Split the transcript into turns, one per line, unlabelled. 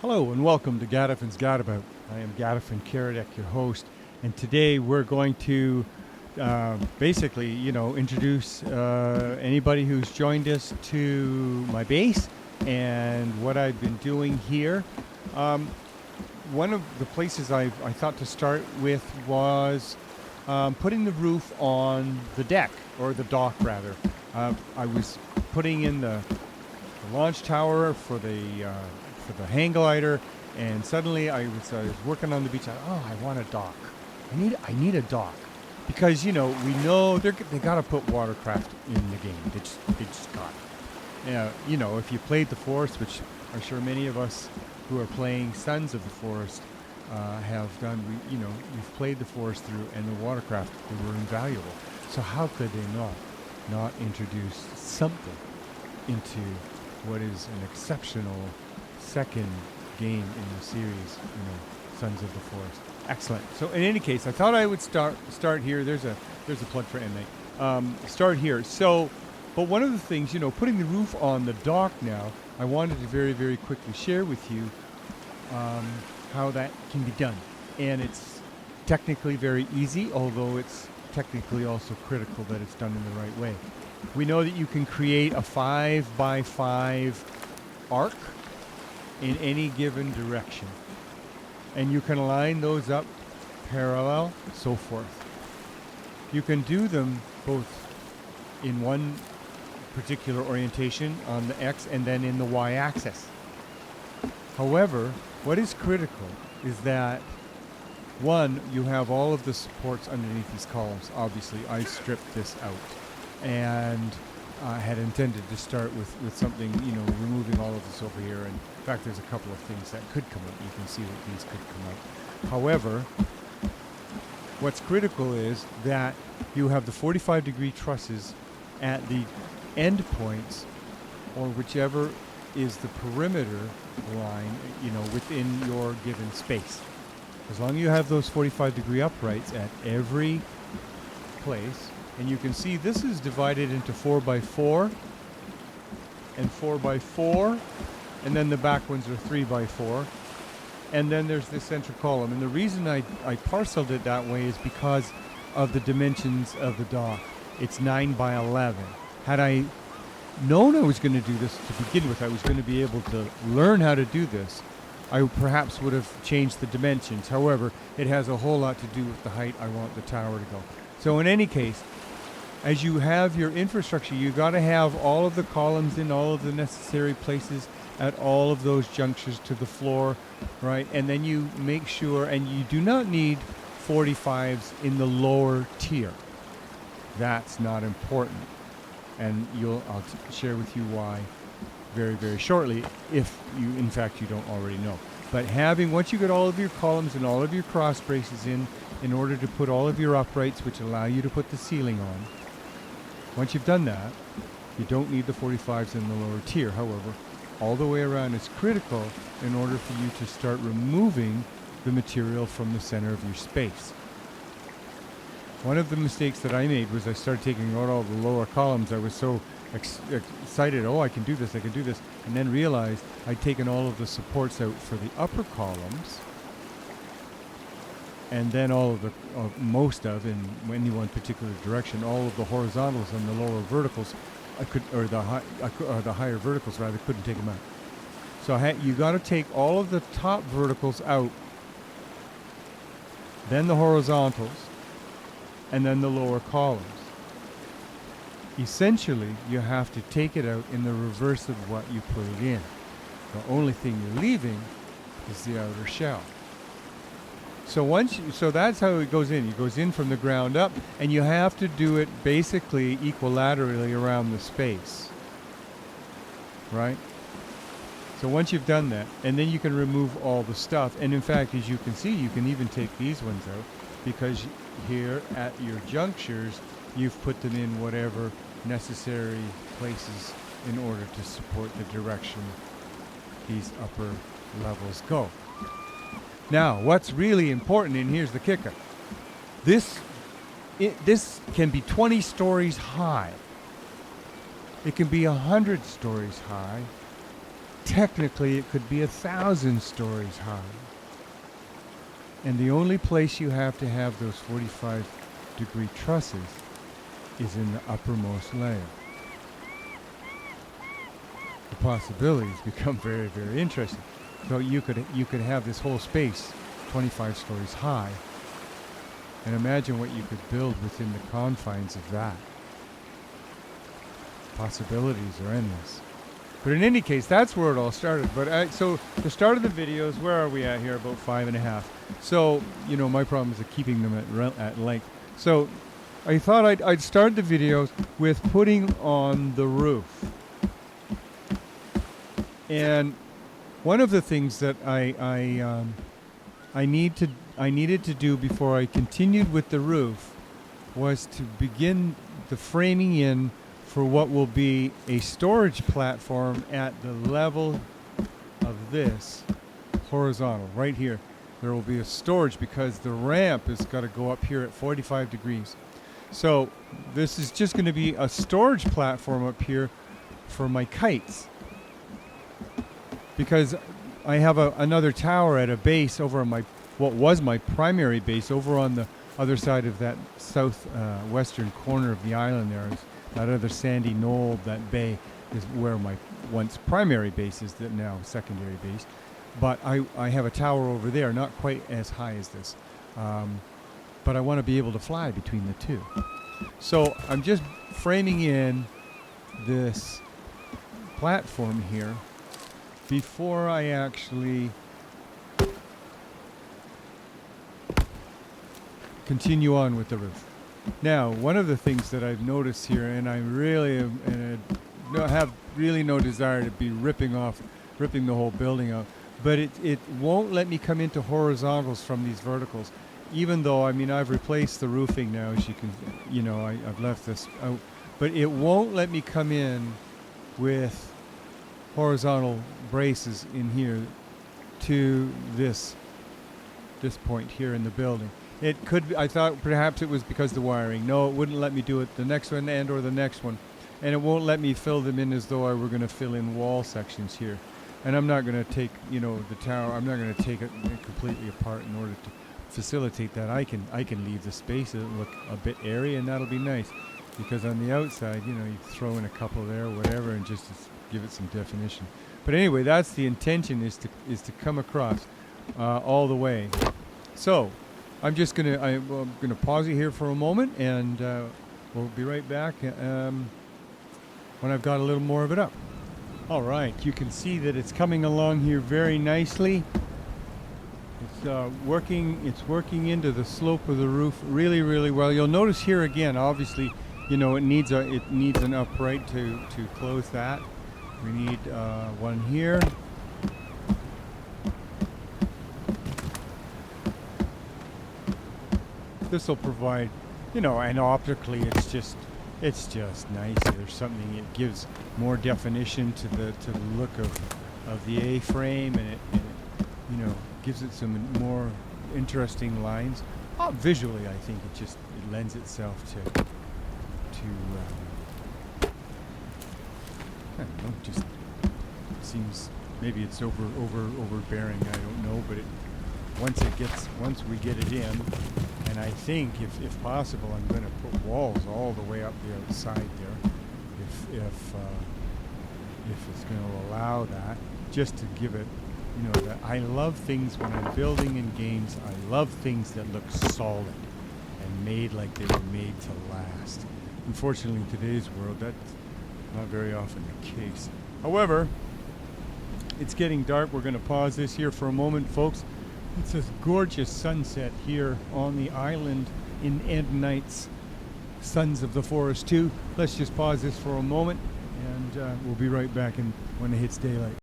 Hello and welcome to Gadafin's Gadabout. I am Gadafin Caradec, your host, and today we're going to basically, introduce anybody who's joined us to my base and what I've been doing here. One of the places I thought to start with was putting the roof on the deck, or the dock rather. I was putting in the launch tower for the hang glider, and suddenly I was working on the beach. I want a dock. I need a dock because we know they got to put watercraft in the game. They just got it. If you played the Forest, which I'm sure many of us who are playing Sons of the Forest have done, we've played the Forest through, and the watercraft, they were invaluable. So how could they not introduce something into what is an exceptional second game in the series, Sons of the Forest. Excellent. So in any case, I thought I would start here. There's a plug for MA. Start here. So, but one of the things, putting the roof on the dock now, I wanted to very, very quickly share with you how that can be done. And it's technically very easy, although it's technically also critical that it's done in the right way. We know that you can create a 5x5 arc in any given direction, and you can line those up parallel, so forth. You can do them both in one particular orientation on the X and then in the Y axis. However, what is critical is that, one, you have all of the supports underneath these columns. Obviously, I stripped this out, and I had intended to start with something, removing all of this over here. And in fact, there's a couple of things that could come out. You can see that these could come out. However, what's critical is that you have the 45-degree trusses at the end points, or whichever is the perimeter line, within your given space. As long as you have those 45-degree uprights at every place. And you can see this is divided into 4x4 and 4x4, and then the back ones are 3x4, and then there's the central column. And the reason I parceled it that way is because of the dimensions of the dock. It's 9x11. Had I known I was going to do this to begin with, I was going to be able to learn how to do this, I perhaps would have changed the dimensions. However, it has a whole lot to do with the height I want the tower to go. So in any case, as you have your infrastructure, you got to have all of the columns in all of the necessary places at all of those junctures to the floor, right? And then you make sure, and you do not need 45s in the lower tier. That's not important. And I'll share with you why very, very shortly, if you, in fact, you don't already know. But once you get all of your columns and all of your cross braces in order to put all of your uprights, which allow you to put the ceiling on, once you've done that, you don't need the 45s in the lower tier. However, all the way around is critical in order for you to start removing the material from the center of your space. One of the mistakes that I made was I started taking out all the lower columns. I was so excited, I can do this, and then realized I'd taken all of the supports out for the upper columns, and then most of, in any one particular direction, all of the horizontals and the lower verticals, the higher verticals rather, couldn't take them out. So you got to take all of the top verticals out, then the horizontals, and then the lower columns. Essentially, you have to take it out in the reverse of what you put it in. The only thing you're leaving is the outer shell. So that's how it goes in. It goes in from the ground up, and you have to do it basically equilaterally around the space, right? So once you've done that, and then you can remove all the stuff. And in fact, as you can see, you can even take these ones out, because here at your junctures, you've put them in whatever necessary places in order to support the direction these upper levels go. Now, what's really important, and here's the kicker, this can be 20 stories high. It can be 100 stories high. technically it could be 1,000 stories high. And the only place you have to have those 45-degree trusses is in the uppermost layer. The possibilities become very, very interesting. So you could have this whole space 25 stories high, and imagine what you could build within the confines of that. Possibilities are endless. But in any case, that's where it all started. But so the start of the videos, where are we at here? About 5.5. So, you know, my problem is keeping them at length. So I thought I'd start the videos with putting on the roof. And one of the things that I needed to do before I continued with the roof was to begin the framing in for what will be a storage platform at the level of this horizontal right here. There will be a storage because the ramp has got to go up here at 45 degrees. So this is just going to be a storage platform up here for my kites, because I have another tower at a base over on what was my primary base over on the other side of that western corner of the island there. That other sandy knoll, that bay, is where my once primary base is, that now secondary base. But I have a tower over there, not quite as high as this. But I want to be able to fly between the two. So I'm just framing in this platform here before I actually continue on with the roof. Now, one of the things that I've noticed here, and I really have really no desire to be ripping the whole building out, but it won't let me come into horizontals from these verticals, even though, I mean, I've replaced the roofing now, as you can, you know, I've left this out, but it won't let me come in with horizontal braces in here to this point here in the building. It could, I thought perhaps it was because the wiring. No, it wouldn't let me do it the next one or the next one. And it won't let me fill them in as though I were going to fill in wall sections here. And I'm not going to take, you know, the tower, I'm not going to take it completely apart in order to facilitate that. I can leave the space, it'll look a bit airy, and that'll be nice. Because on the outside, you know, you throw in a couple there, whatever, and just to give it some definition. But anyway, that's the intention, is to come across all the way. So I'm gonna pause it here for a moment, and we'll be right back when I've got a little more of it up. All right, you can see that it's coming along here very nicely. It's working into the slope of the roof really, really well. You'll notice here again, obviously, you know, it needs an upright to close that. We need one here. This will provide, you know, and optically it's just nice. There's something, it gives more definition to the look of the A-frame, and it you know, gives it some more interesting lines. Visually, I think it lends itself to I don't know, just seems, maybe it's overbearing, I don't know, but once we get it in, and I think if possible, I'm going to put walls all the way up the outside there, if it's going to allow that, just to give it, you know, that I love things when I'm building in games. I love things that look solid and made like they were made to last. Unfortunately, in today's world, that's not very often the case. However, it's getting dark. We're going to pause this here for a moment, folks. It's a gorgeous sunset here on the island in Ed Knight's Sons of the Forest 2. Let's just pause this for a moment, and we'll be right back when it hits daylight.